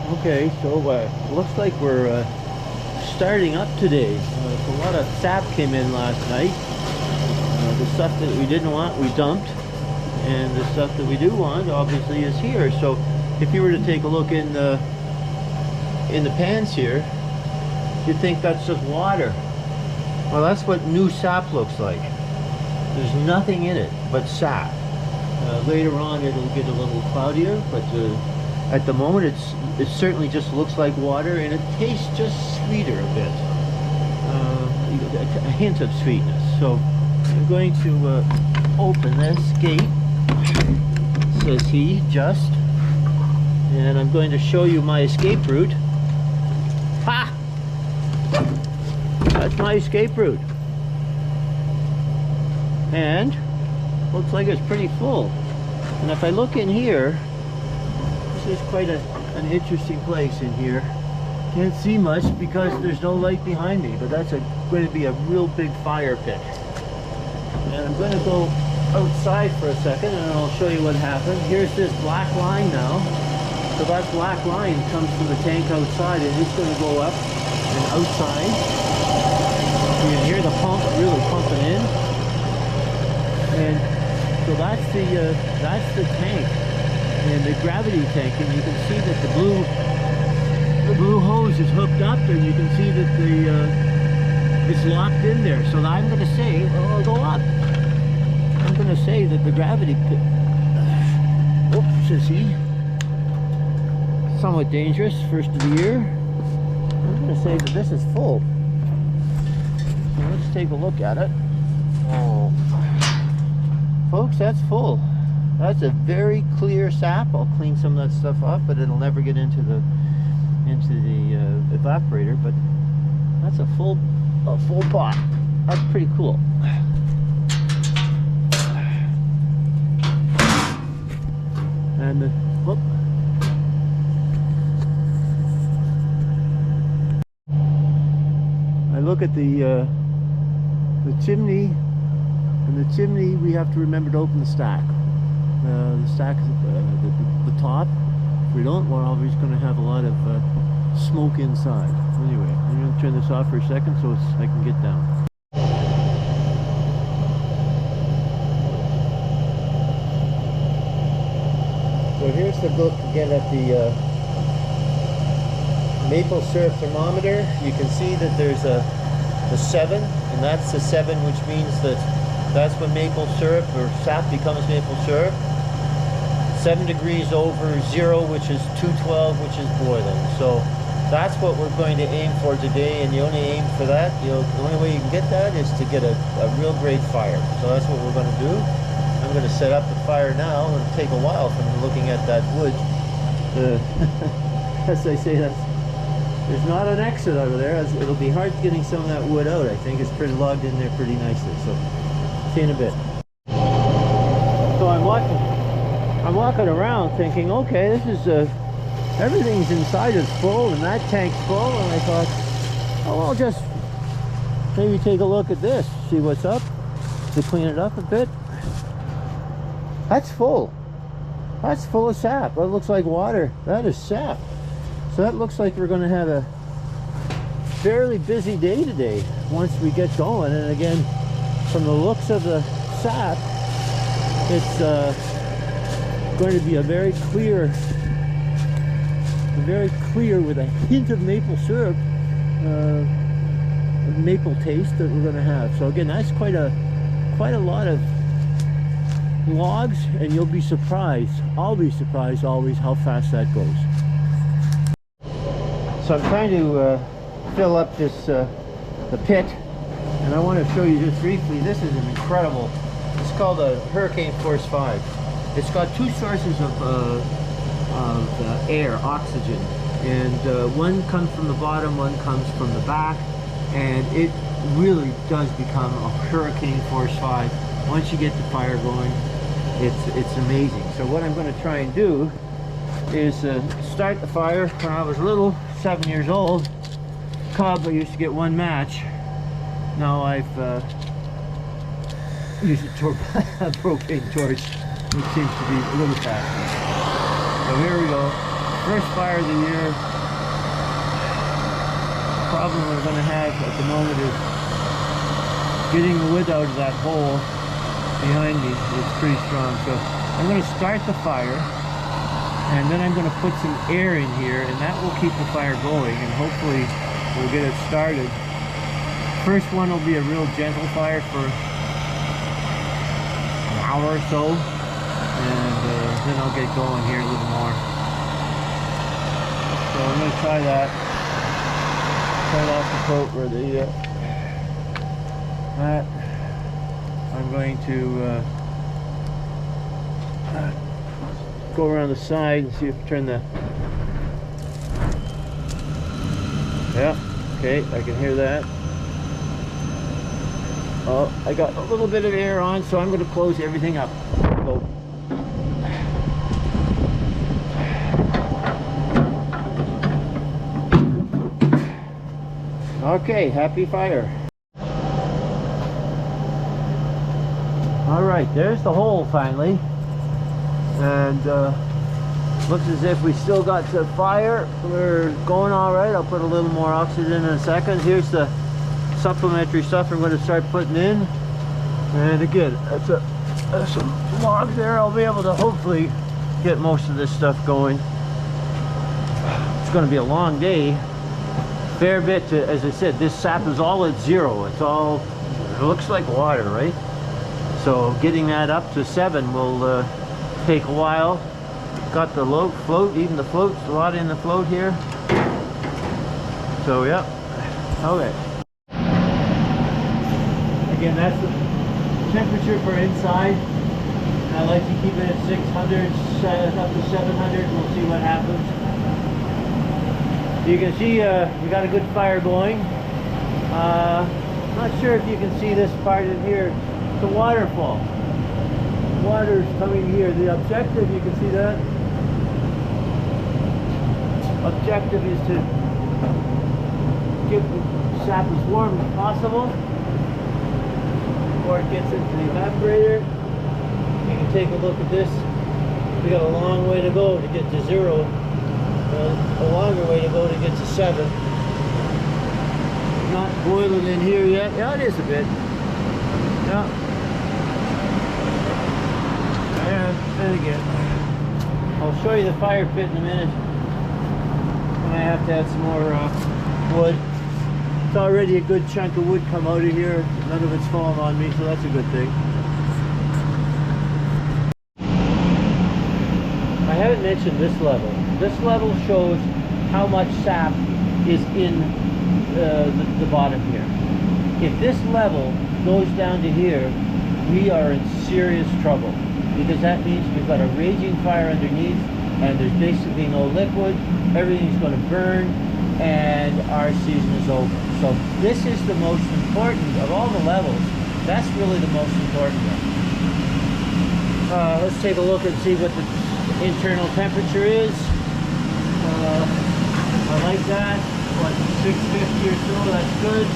Okay, so looks like we're starting up today. So a lot of sap came in last night. The stuff that we didn't want, we dumped, and the stuff that we do want, obviously, is here. So if you were to take a look in the pans here, you'd think that's just water. Well, that's what new sap looks like. There's nothing in it but sap. Later on, it'll get a little cloudier, but at the moment, it certainly just looks like water, and it tastes just sweeter a bit. A hint of sweetness. So I'm going to open this gate, says he, just, and I'm going to show you my escape route. Ha! That's my escape route. And looks like it's pretty full. And if I look in here, this is quite an interesting place in here. Can't see much because there's no light behind me, but that's going to be a real big fire pit. And I'm going to go outside for a second and I'll show you what happened. Here's this black line now. So that black line comes from the tank outside, and it's going to go up and outside. You can hear the pump really pumping in. And so that's the tank, and the gravity tank, and you can see that the blue hose is hooked up, and you can see that it's locked in there. So I'm going to say, well, I'll go up. I'm going to say that the gravity pit, oops, is he? Somewhat dangerous, first of the year. I'm going to say that this is full. So let's take a look at it. Oh. Folks, that's full. That's a very clear sap. I'll clean some of that stuff off, but it'll never get into the evaporator. But that's a full pot. That's pretty cool. And whoop. I look at the chimney. And the chimney, we have to remember to open the stack. The stack is the top. If we don't, we're always going to have a lot of smoke inside. Anyway, I'm going to turn this off for a second so I can get down. So here's the look again at the maple syrup thermometer. You can see that there's the 7, and that's the 7, which means that that's when maple syrup or sap becomes maple syrup. 7 degrees over 0, which is 212, which is boiling. So that's what we're going to aim for today, and the only aim for that, the only way you can get that is to get a real great fire. So that's what we're going to do. I'm going to set up the fire now. It'll take a while from looking at that wood. As I say, there's not an exit over there. It'll be hard getting some of that wood out. I think it's pretty logged in there pretty nicely. So see you in a bit. So I'm walking around thinking, okay, this is everything's inside is full and that tank's full, and I thought, oh, I'll just maybe take a look at this, see what's up, to clean it up a bit. That's full. That's full of sap. That looks like water. That is sap. So that looks like we're going to have a fairly busy day today once we get going. And again, from the looks of the sap, it's going to be a very clear with a hint of maple syrup, maple taste that we're going to have. So again, that's quite a lot of logs, and you'll be surprised. I'll be surprised always how fast that goes. So I'm trying to fill up this the pit, and I want to show you just briefly. This is an incredible. It's called a Hurricane Force 5. It's got 2 sources of air, oxygen, and one comes from the bottom, one comes from the back, and it really does become a Hurricane Force 5 once you get the fire going. It's amazing. So what I'm going to try and do is start the fire. When I was little, 7 years old, cub, I used to get 1 match. Now I've used a propane torch, which seems to be a little faster. So here we go. first fire of the year. The problem we're going to have at the moment is getting the wood out of that hole behind me. It's pretty strong, so I'm going to start the fire, and then I'm going to put some air in here, and that will keep the fire going, and hopefully we'll get it started. First one will be a real gentle fire for an hour or so, and then I'll get going here a little more. So I'm going to try that. Turn off the coat where the that. I'm going to go around the side and see if I turn the... Yeah, okay, I can hear that. Oh, I got a little bit of air on, so I'm going to close everything up. Go. Okay, happy fire. Alright, there's the hole finally. And looks as if we still got the fire. We're going alright. I'll put a little more oxygen in a second. Here's the supplementary stuff I'm going to start putting in. And again, that's a log there. I'll be able to hopefully get most of this stuff going. It's going to be a long day. Fair bit to, as I said, this sap is all at 0. It's all, it looks like water, right? So getting that up to 7 will take a while. Got the low float, even the float's a lot in the float here. So yeah, okay. Again, that's the temperature for inside. I like to keep it at 600, up to 700. We'll see what happens. You can see we got a good fire going. Not sure if you can see this part in here. It's a waterfall. Water's coming here. The objective, you can see that. Objective is to get the sap as warm as possible before it gets into the evaporator. You can take a look at this. We got a long way to go to get to 0. A longer way to go to get to 7. Not boiling in here yet. Yeah, it is a bit. Yeah. And again, I'll show you the fire pit in a minute. I have to add some more wood. It's already a good chunk of wood come out of here. None of it's fallen on me, so that's a good thing. I haven't mentioned this level. This level shows how much sap is in the bottom here. If this level goes down to here, we are in serious trouble, because that means we've got a raging fire underneath and there's basically no liquid. Everything's going to burn and our season is over. So this is the most important of all the levels. That's really the most important one. Let's take a look and see what the internal temperature is. I like that. What, 650 or so, that's good.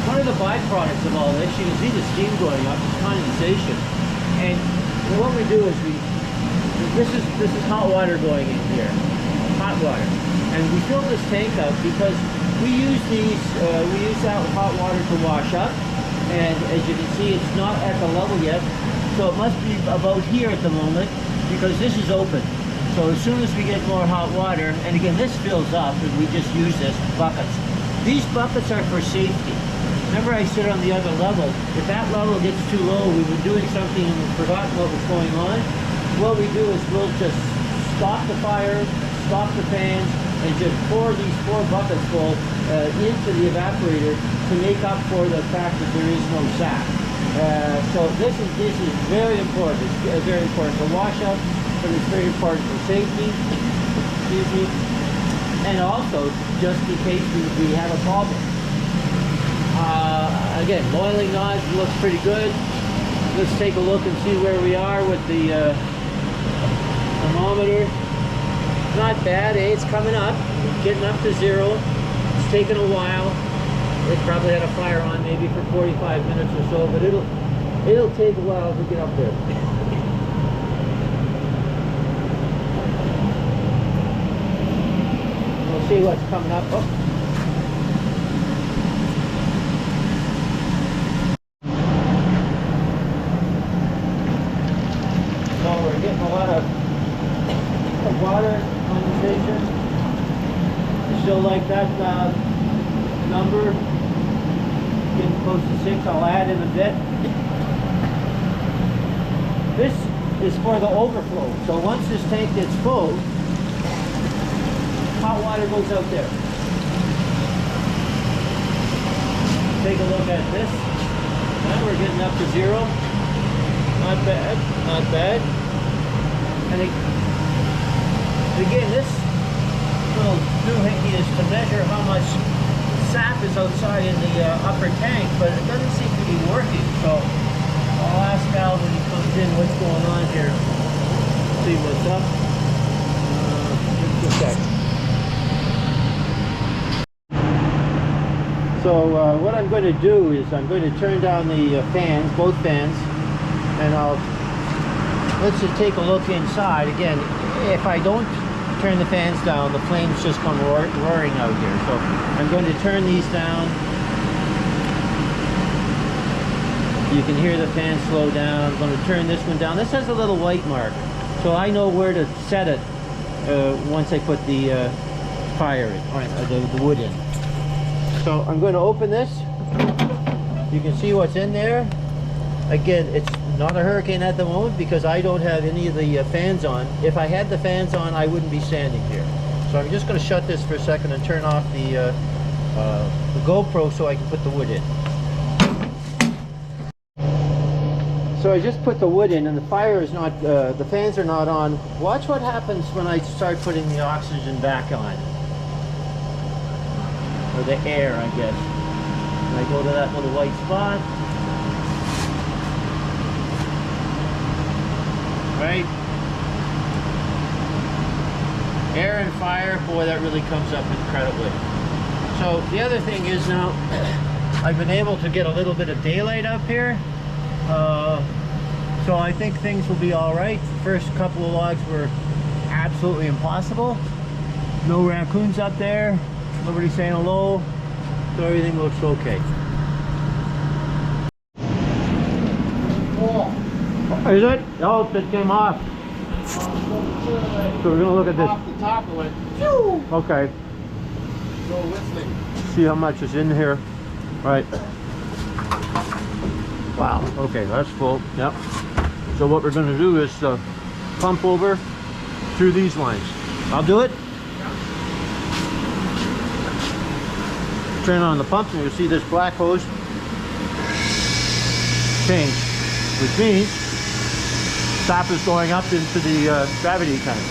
One of the byproducts of all this, you can see the steam going up, it's condensation. And what we do is this is hot water going in here, hot water. And we fill this tank up because we use that hot water to wash up. And as you can see, it's not at the level yet. So it must be about here at the moment because this is open. So as soon as we get more hot water, and again, this fills up, and we just use this buckets. These buckets are for safety. Whenever I sit on the other level, if that level gets too low, we've been doing something and we've forgotten what was going on. What we do is we'll just stop the fire, stop the fans, and just pour these 4 buckets full into the evaporator to make up for the fact that there is no sap. So this is very important. It's very important for wash up, but it's very important for safety. Excuse me. And also, just in case we have a problem. Again, boiling noise looks pretty good. Let's take a look and see where we are with the thermometer. Not bad, eh? It's coming up, getting up to 0. It's taken a while. It probably had a fire on maybe for 45 minutes or so, but it'll take a while to get up there. see what's coming up. Oh. So we're getting a lot of water condensation. Still like that number. Getting close to 6. I'll add in a bit. This is for the overflow. So once this tank gets full, hot water goes out there. Take a look at this. Now we're getting up to 0. Not bad, not bad. And again, this little doohickey is to measure how much sap is outside in the upper tank, but it doesn't seem to be working. So I'll ask Al when he comes in what's going on here. See what's up. Just a sec. So what I'm going to do is I'm going to turn down the fans, both fans, and let's just take a look inside. Again, if I don't turn the fans down, the flames just come roaring out here. So I'm going to turn these down. You can hear the fan slow down. I'm going to turn this one down. This has a little white mark, so I know where to set it once I put the fire in, or the wood in. So I'm going to open this. You can see what's in there. Again, it's not a hurricane at the moment because I don't have any of the fans on. If I had the fans on, I wouldn't be standing here. So I'm just going to shut this for a second and turn off the GoPro so I can put the wood in. So I just put the wood in and the fire is not, the fans are not on. Watch what happens when I start putting the oxygen back on. Or the air, I guess. And I go to that little white spot. Right? Air and fire, boy, that really comes up incredibly. So the other thing is now, I've been able to get a little bit of daylight up here. So I think things will be all right. The first couple of logs were absolutely impossible. No raccoons up there. Nobody saying hello. So everything looks okay. Is it? Oh, it came off. So we're gonna look at this. Off the top of it. Okay. Go whistling. See how much is in here. Right. Wow. Okay, that's full. Yep. So what we're gonna do is pump over through these lines. I'll do it. Turn on the pump and you'll see this black hose change, which means sap is going up into the gravity tank.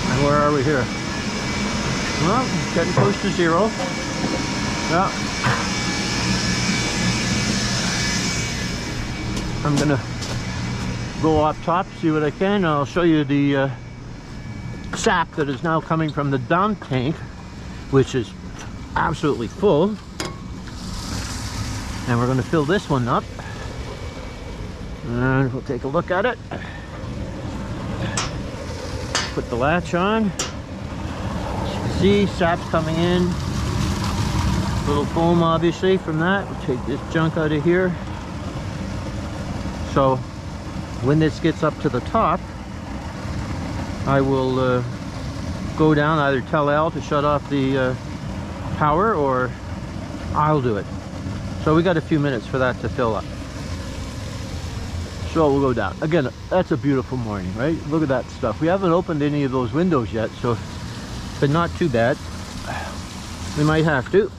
And where are we here? Well, getting close to 0. Yeah. I'm gonna go up top, see what I can, and I'll show you the sap that is now coming from the down tank, which is absolutely full. And we're going to fill this one up. And we'll take a look at it. Put the latch on. You can see sap's coming in. A little foam obviously from that. We'll take this junk out of here. So when this gets up to the top, I will go down, either tell Al to shut off the power or I'll do it. So we got a few minutes for that to fill up. So we'll go down. Again, that's a beautiful morning, right? Look at that stuff. We haven't opened any of those windows yet, so but not too bad. We might have to.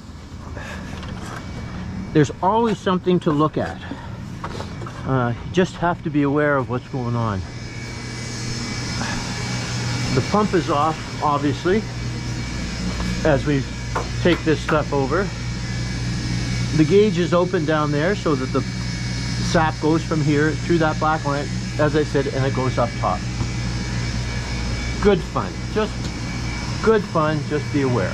There's always something to look at. You just have to be aware of what's going on. The pump is off, obviously, as we take this stuff over. The gauge is open down there so that the sap goes from here through that black line, as I said, and it goes up top. Good fun. Just good fun. Just be aware.